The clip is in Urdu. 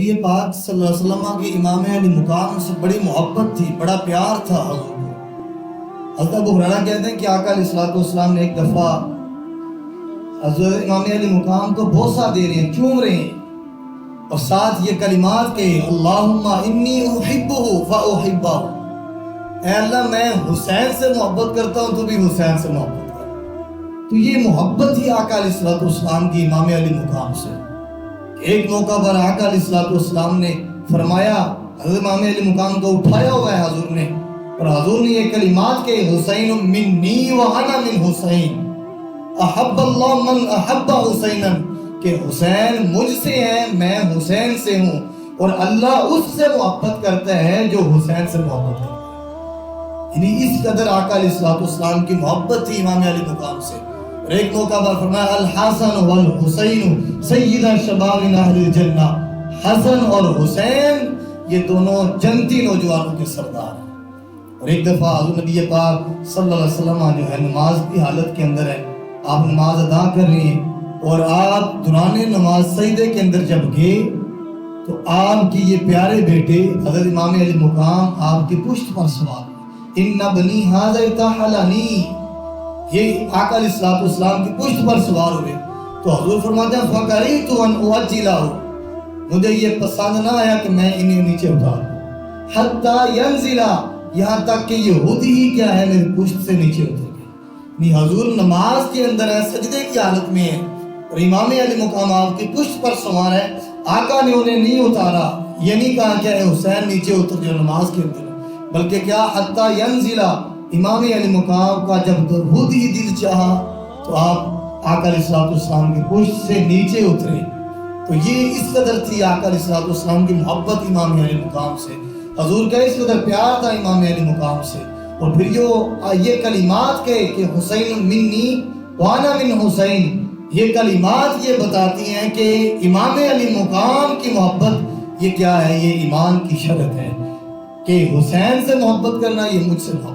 نبی پاک صلی اللہ علیہ وسلم کے امام علی مقام سے بڑی محبت تھی، بڑا پیار تھا حضور کو۔ حضرت ابو ہریرہ کہتے ہیں کہ آقا علیہ الصلوۃ والسلام نے ایک دفعہ حضرت امام علی مقام کو بوسہ دے رہے ہیں، چوم رہے ہیں، اور ساتھ یہ کلمات کہ اللہم انی احبہ فاحبہ، اے اللہ میں حسین سے محبت کرتا ہوں، تو بھی حسین سے محبت کر۔ تو یہ محبت ہی آقا علیہ الصلوۃ والسلام کی امام علی مقام سے۔ ایک موقع پر آقا علیہ الصلوۃ والسلام نے فرمایا، حضرت امام علی مقام کو اٹھایا ہوا ہے حضور نے، اور حضور نے یہ کلمات کہ حسین منی وانا من حسین، احب اللہ من احب حسینا، کہ حسین مجھ سے ہے، میں حسین سے ہوں، اور اللہ اس سے محبت کرتا ہے جو حسین سے محبت کرتا ہے۔ یعنی اس قدر آقا علیہ الصلوۃ والسلام کی محبت تھی امام علی مقام سے۔ اور ایک موقع پر فرمایا الحسن والحسین سیدا شباب اہل الجنہ، حسن اور حسین یہ دونوں جنتی نوجوانوں کے سردار ہیں۔ اور ایک دفعہ حضور نبی پاک صلی اللہ علیہ وسلم جو ہے نماز کی حالت کے اندر ہے، آپ نماز ادا کر رہے ہیں، اور آپ دوران نماز سجدے کے اندر جب گئے تو آپ کی یہ پیارے بیٹے حضرت امام علی مقام آپ کی پشت پر سوار، ان بنی ھذا ارتحلنی، یہ آقا علیہ الصلوۃ والسلام کی پشت پر سوار ہوئے۔ تو حضور فرماتے ہیں فکریت ان اعجلہ، مجھے یہ پسند نہ آیا کہ میں انہیں نیچے اتاروں، حتی ینزلہ، یہاں تک کہ یہودی ہی کیا ہے میری پشت سے نیچے اتر گئے۔ نہیں، حضور نماز کے اندر ہے، سجدے کی حالت میں ہے، اور امام علی مقام آپ کی پشت پر سوار ہے، آقا نے انہیں نہیں اتارا، یہ نہیں کہا کہ اے حسین نیچے اتر جو نماز کے اندر ہے، بلکہ کیا حتی ینزلہ، امام علی مقام کا جب خود ہی دل چاہا تو آپ آقا علیہ الصلوۃ والسلام کی پشت سے نیچے اترے۔ تو یہ اس قدر تھی آقا علیہ الصلوۃ والسلام کی محبت امام علی مقام سے، حضور کا اس قدر پیار تھا امام علی مقام سے۔ اور پھر یہ کلمات کہ حسین منی وانا من حسین، یہ کلمات یہ بتاتی ہیں کہ امام علی مقام کی محبت یہ کیا ہے، یہ ایمان کی شرط ہے کہ حسین سے محبت کرنا، یہ مجھ سے محبت